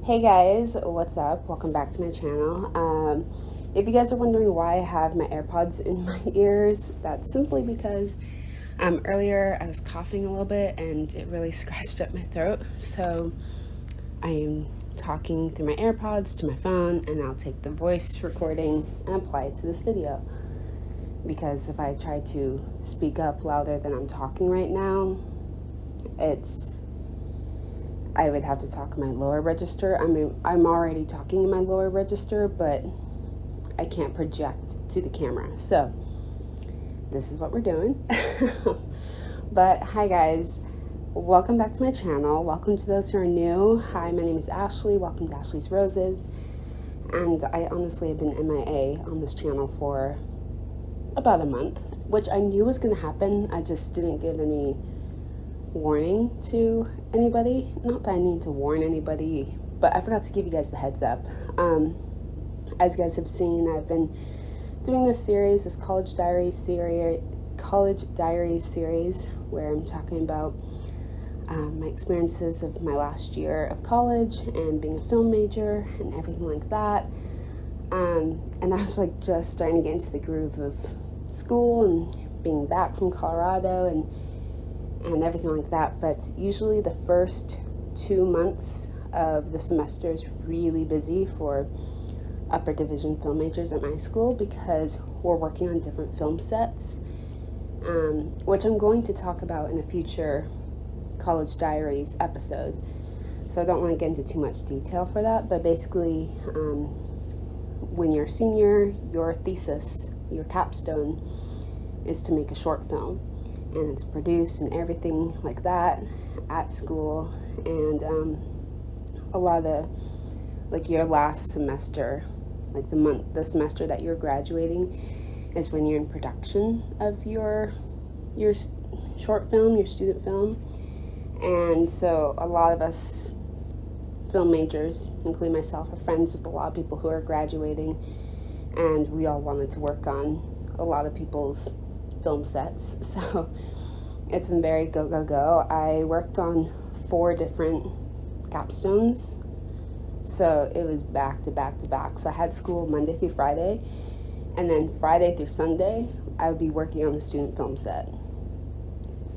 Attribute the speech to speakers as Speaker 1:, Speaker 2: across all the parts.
Speaker 1: Hey guys, what's up? Welcome back to my channel. If you guys are wondering why I have my AirPods in my ears, that's simply because earlier I was coughing a little bit and it really scratched up my throat. So I am talking through my AirPods to my phone, and I'll take the voice recording and apply it to this video. Because if I try to speak up louder than I'm talking right now, I would have to talk in my lower register. I mean, I'm already talking in my lower register, but I can't project to the camera. So this is what we're doing. But hi guys, welcome back to my channel. Welcome to those who are new. Hi, my name is Ashley. Welcome to Ashley's Roses. And I honestly have been MIA on this channel for about a month, which I knew was going to happen. I just didn't give any warning to anybody. Not that I need to warn anybody, but I forgot to give you guys the heads up. As you guys have seen, I've been doing this series, this college diaries series, where I'm talking about my experiences of my last year of college and being a film major and everything like that. And I was like just starting to get into the groove of school and being back from Colorado and everything like that. But usually the first 2 months of the semester is really busy for upper division film majors at my school because we're working on different film sets, which I'm going to talk about in a future college diaries episode. So I don't want to get into too much detail for that, but basically when you're a senior, your thesis, your capstone is to make a short film, and it's produced and everything like that at school. And a lot of the, like, your last semester, like the semester that you're graduating, is when you're in production of your short film, your student film. And so a lot of us film majors, including myself, are friends with a lot of people who are graduating, and we all wanted to work on a lot of people's film sets. So it's been very go. I worked on 4 different capstones, so it was back to back. So I had school Monday through Friday, and then Friday through Sunday I would be working on the student film set,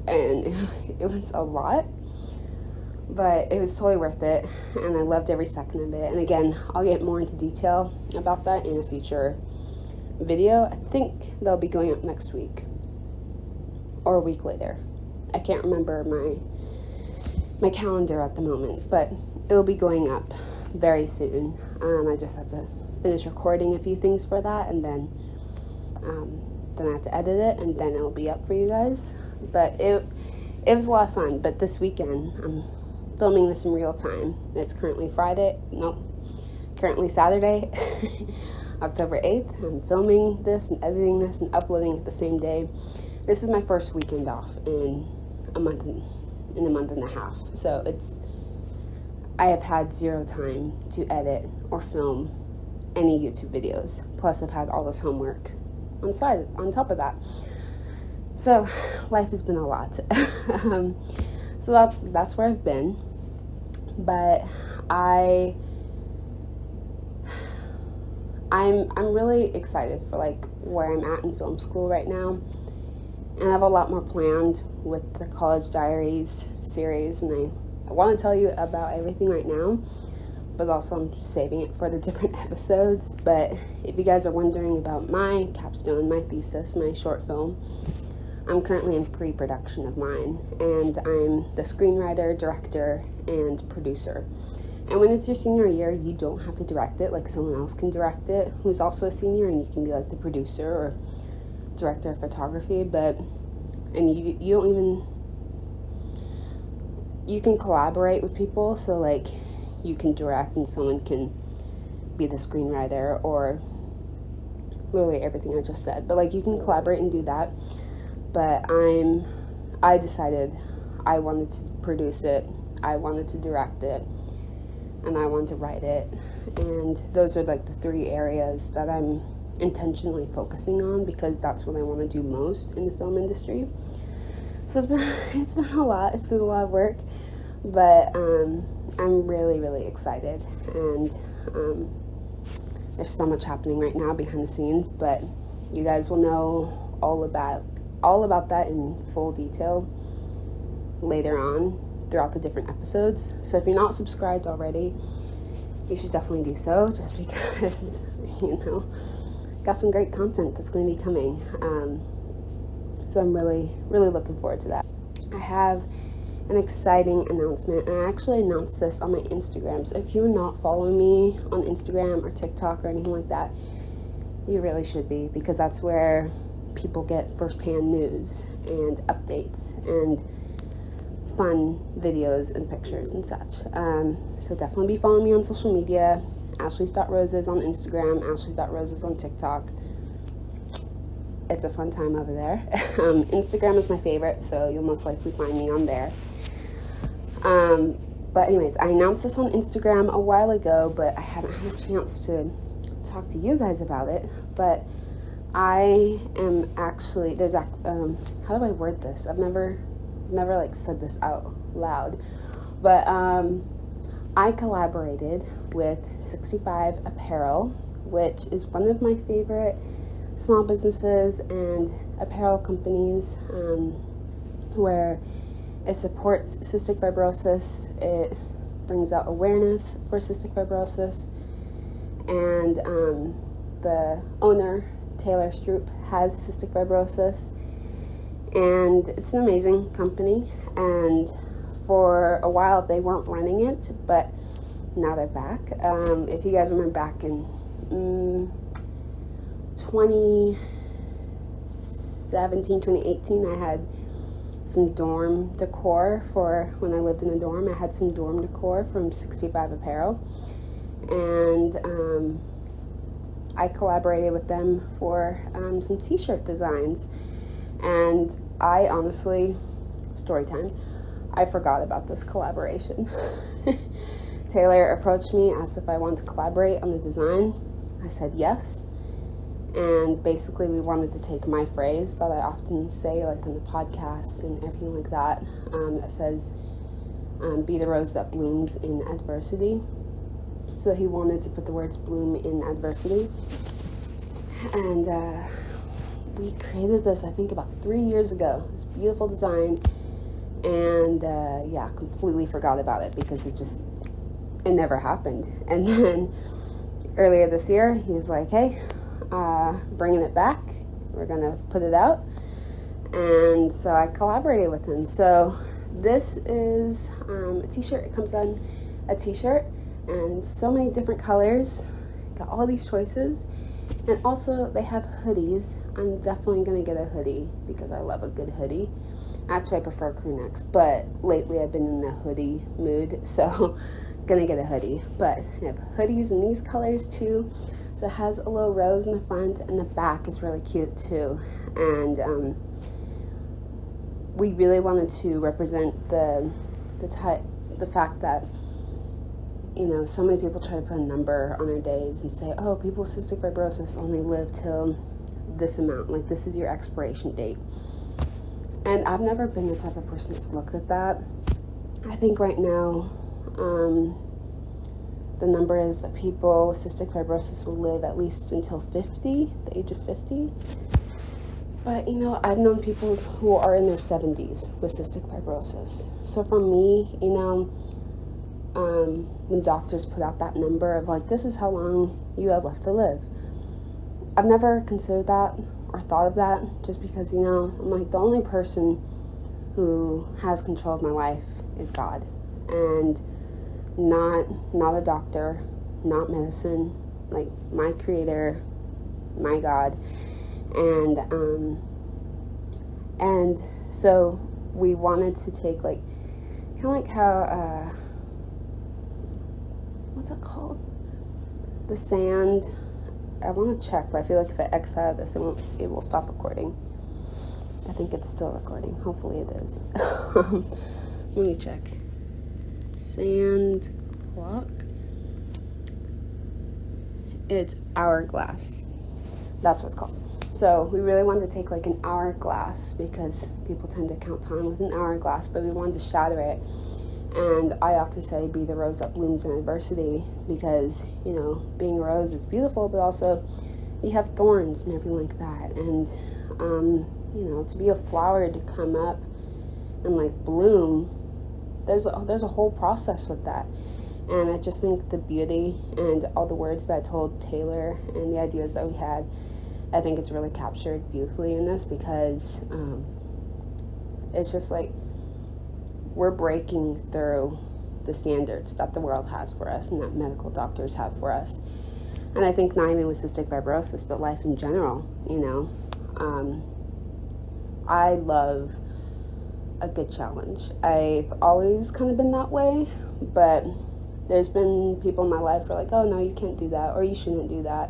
Speaker 1: and it was a lot, but it was totally worth it, and I loved every second of it. And again, I'll get more into detail about that in a future video. I think they'll be going up next week or a week later. I can't remember my calendar at the moment, but it'll be going up very soon. I just have to finish recording a few things for that, and then I have to edit it, and then it'll be up for you guys. But it was a lot of fun. But this weekend I'm filming this in real time. It's currently Saturday, October 8th. I'm filming this and editing this and uploading it the same day. This is my first weekend off in a month and a half. So I have had 0 time to edit or film any YouTube videos. Plus I've had all this homework on top of that. So life has been a lot. So that's where I've been. But I'm really excited for like where I'm at in film school right now. And I have a lot more planned with the college diaries series, and I want to tell you about everything right now, but also I'm saving it for the different episodes. But if you guys are wondering about my capstone, my thesis, my short film, I'm currently in pre-production of mine, and I'm the screenwriter, director, and producer. And when it's your senior year, you don't have to direct it. Like, someone else can direct it who's also a senior, and you can be like the producer or director of photography. And you don't even, you can collaborate with people. So like, you can direct and someone can be the screenwriter, or literally everything I just said. But like, you can collaborate and do that. But I decided I wanted to produce it, I wanted to direct it, and I wanted to write it. And those are like the 3 areas that I'm intentionally focusing on, because that's what I want to do most in the film industry. So it's been a lot. It's been a lot of work, but I'm really, really excited, and there's so much happening right now behind the scenes, but you guys will know all about that in full detail later on throughout the different episodes. So if you're not subscribed already, you should definitely do so, just because, got some great content that's going to be coming. So I'm really, really looking forward to that. I have an exciting announcement, and I actually announced this on my Instagram. So if you're not following me on Instagram or TikTok or anything like that, you really should be, because that's where people get firsthand news and updates and fun videos and pictures and such. So definitely be following me on social media. ashleys.roses on Instagram, ashleys.roses on TikTok. It's a fun time over there. Instagram is my favorite, so you'll most likely find me on there. But anyways, I announced this on Instagram a while ago, but I haven't had a chance to talk to you guys about it. But I am actually, how do I word this? I've never like said this out loud, but I collaborated with 65 Apparel, which is one of my favorite small businesses and apparel companies, where it supports cystic fibrosis. It brings out awareness for cystic fibrosis, and the owner, Taylor Stroop, has cystic fibrosis, and it's an amazing company. And for a while they weren't running it, but now they're back. If you guys remember, back in 2017, 2018, I had some dorm decor for when I lived in a dorm. I had some dorm decor from 65 Apparel, and I collaborated with them for some t-shirt designs. And I honestly, story time, I forgot about this collaboration. Taylor approached me, asked if I wanted to collaborate on the design. I said yes. And basically we wanted to take my phrase that I often say, like in the podcasts and everything like that, that says, be the rose that blooms in adversity. So he wanted to put the words bloom in adversity. And we created this, I think, about 3 years ago, this beautiful design. And completely forgot about it because it never happened. And then earlier this year, he was like, hey, bringing it back. We're going to put it out. And so I collaborated with him. So this is a t-shirt. It comes on a t-shirt and so many different colors. Got all these choices. And also they have hoodies. I'm definitely going to get a hoodie because I love a good hoodie. Actually, I prefer crew necks, but lately I've been in the hoodie mood, so gonna get a hoodie. But I have hoodies in these colors too. So it has a little rose in the front, and the back is really cute too. And we really wanted to represent the fact that, so many people try to put a number on their days and say, oh, people with cystic fibrosis only live till this amount, like this is your expiration date. And I've never been the type of person that's looked at that. I think right now, the number is that people with cystic fibrosis will live at least until 50, the age of 50. But, I've known people who are in their 70s with cystic fibrosis. So for me, when doctors put out that number of like, this is how long you have left to live, I've never considered that or thought of that, just because, I'm like, the only person who has control of my life is God, and not a doctor, not medicine, like my creator, my God. And so we wanted to take like, kind of like how, what's it called? The sand. I want to check, but I feel like if I X out of this, it will stop recording. I think it's still recording. Hopefully it is. Let me check. Sand clock. It's hourglass. That's what it's called. So we really wanted to take like an hourglass, because people tend to count time with an hourglass, but we wanted to shatter it And I often say, be the rose that blooms in adversity, because, you know, being a rose, it's beautiful, but also you have thorns and everything like that. And, you know, to be a flower to come up and like bloom, there's a whole process with that. And I just think the beauty and all the words that I told Taylor and the ideas that we had, I think it's really captured beautifully in this, because it's just like we're breaking through the standards that the world has for us and that medical doctors have for us. And I think not even with cystic fibrosis, but life in general, you know. I love a good challenge. I've always kind of been that way, but there's been people in my life who are like, oh no, you can't do that, or you shouldn't do that.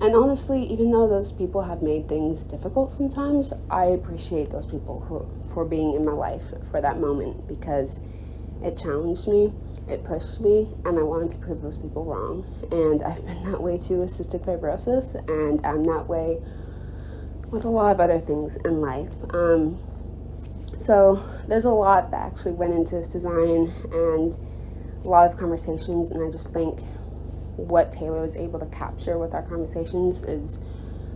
Speaker 1: And honestly, even though those people have made things difficult sometimes, I appreciate those people for being in my life for that moment, because it challenged me, it pushed me, and I wanted to prove those people wrong. And I've been that way too with cystic fibrosis, and I'm that way with a lot of other things in life. So there's a lot that actually went into this design, and a lot of conversations, and I just think what Taylor was able to capture with our conversations is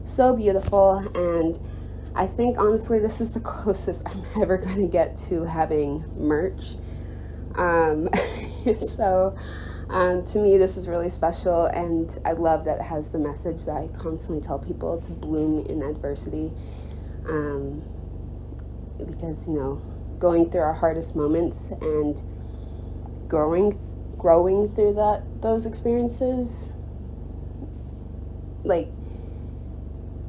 Speaker 1: so beautiful. And I think honestly this is the closest I'm ever going to get to having merch. So to me this is really special, and I love that it has the message that I constantly tell people, to bloom in adversity, because, you know, going through our hardest moments and growing through those experiences, like,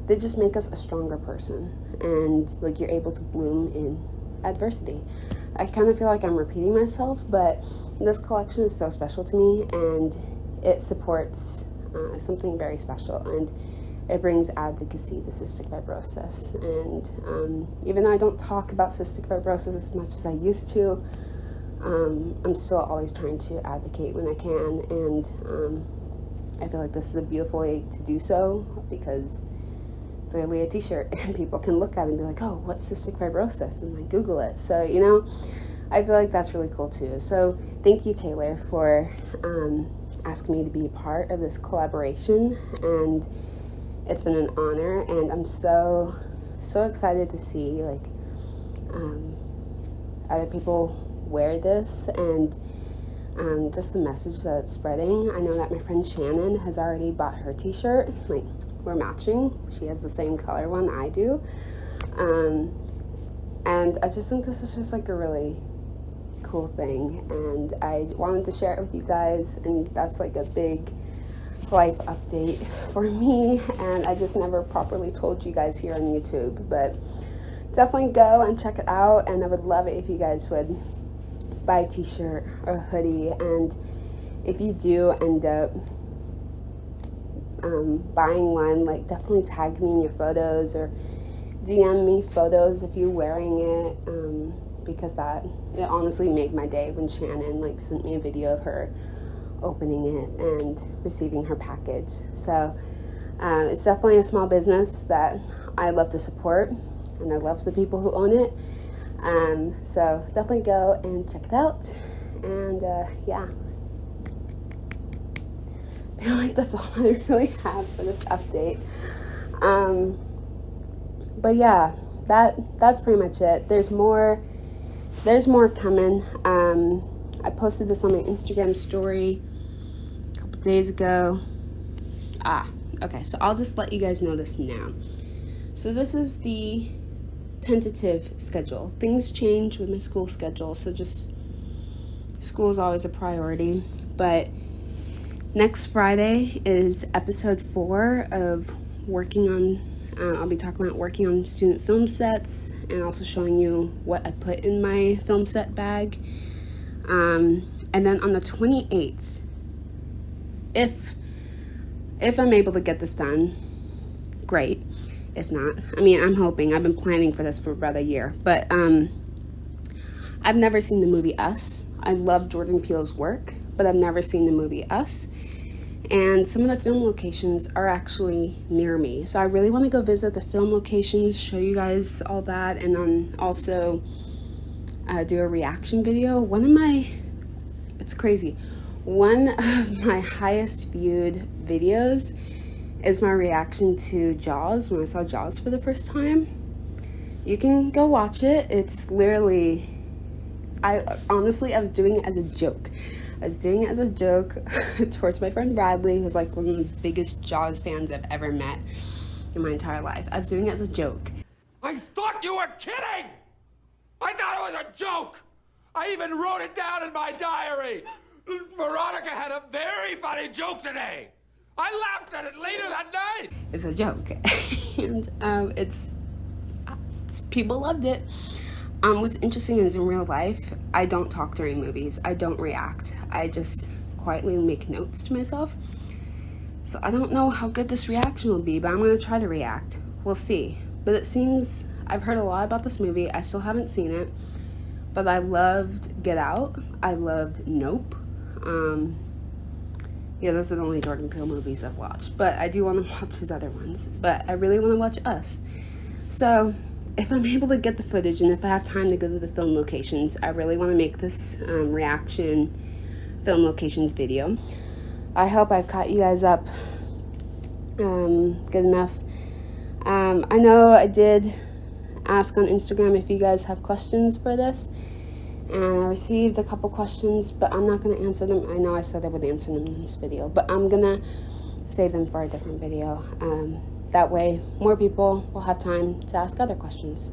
Speaker 1: they just make us a stronger person, and like you're able to bloom in adversity. I kind of feel like I'm repeating myself, but this collection is so special to me, and it supports something very special, and it brings advocacy to cystic fibrosis. And even though I don't talk about cystic fibrosis as much as I used to, I'm still always trying to advocate when I can, and I feel like this is a beautiful way to do so, because it's literally a t-shirt and people can look at it and be like, oh, what's cystic fibrosis? And like Google it. So, you know, I feel like that's really cool too. So thank you, Taylor, for asking me to be a part of this collaboration, and it's been an honor, and I'm so excited to see like other people wear this, and just the message that it's spreading. I know that my friend Shannon has already bought her t-shirt. Like, we're matching. She has the same color one I do, and I just think this is just like a really cool thing, and I wanted to share it with you guys. And that's like a big life update for me, and I just never properly told you guys here on YouTube, but definitely go and check it out. And I would love it if you guys would buy a t-shirt or a hoodie, and if you do end up buying one, like, definitely tag me in your photos or DM me photos if you're wearing it, because it honestly made my day when Shannon like sent me a video of her opening it and receiving her package. So it's definitely a small business that I love to support, and I love the people who own it. So definitely go and check it out. And yeah, I feel like that's all I really have for this update. But yeah, that's pretty much it. There's more coming. I posted this on my Instagram story a couple days ago. Okay, so I'll just let you guys know this now. So this is the tentative schedule. Things change with my school schedule, so just school is always a priority. But next Friday is episode 4 of working on, I'll be talking about working on student film sets, and also showing you what I put in my film set bag. And then on the 28th, if I'm able to get this done, great. If not, I mean, I'm hoping. I've been planning for this for about a year, but I've never seen the movie Us. I love Jordan Peele's work, but I've never seen the movie Us. And some of the film locations are actually near me. So I really want to go visit the film locations, show you guys all that. And then also, do a reaction video. It's crazy. One of my highest viewed videos is my reaction to Jaws, when I saw Jaws for the first time. You can go watch it. It's literally, I was doing it as a joke. I was doing it as a joke towards my friend Bradley, who's like one of the biggest Jaws fans I've ever met in my entire life. I was doing it as a joke.
Speaker 2: I thought you were kidding! I thought it was a joke! I even wrote it down in my diary! Veronica had a very funny joke today! I laughed at it later that night!
Speaker 1: It's a joke. And it's people loved it. What's interesting is in real life, I don't talk during movies. I don't react. I just quietly make notes to myself. So I don't know how good this reaction will be, but I'm going to try to react. We'll see. But it seems, I've heard a lot about this movie. I still haven't seen it. But I loved Get Out. I loved Nope. Yeah, those are the only Jordan Peele movies I've watched. But I do want to watch his other ones. But I really want to watch Us. So if I'm able to get the footage and if I have time to go to the film locations, I really want to make this reaction film locations video. I hope I've caught you guys up good enough. I know I did ask on Instagram if you guys have questions for this, and I received a couple questions, but I'm not going to answer them. I know I said I would answer them in this video, but I'm going to save them for a different video. That way, more people will have time to ask other questions.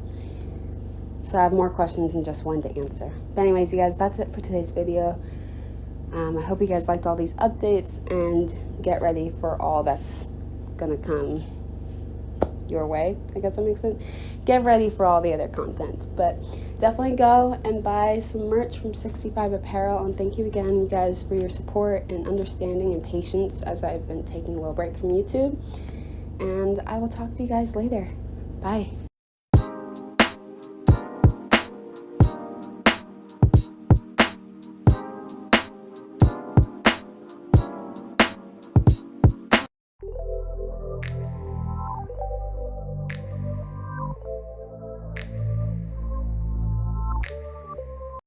Speaker 1: So I have more questions than just one to answer. But anyways, you guys, that's it for today's video. I hope you guys liked all these updates, and get ready for all that's gonna come your way. I guess that makes sense. Get ready for all the other content. But definitely go and buy some merch from 65 Apparel. And thank you again, you guys, for your support and understanding and patience as I've been taking a little break from YouTube. And I will talk to you guys later. Bye.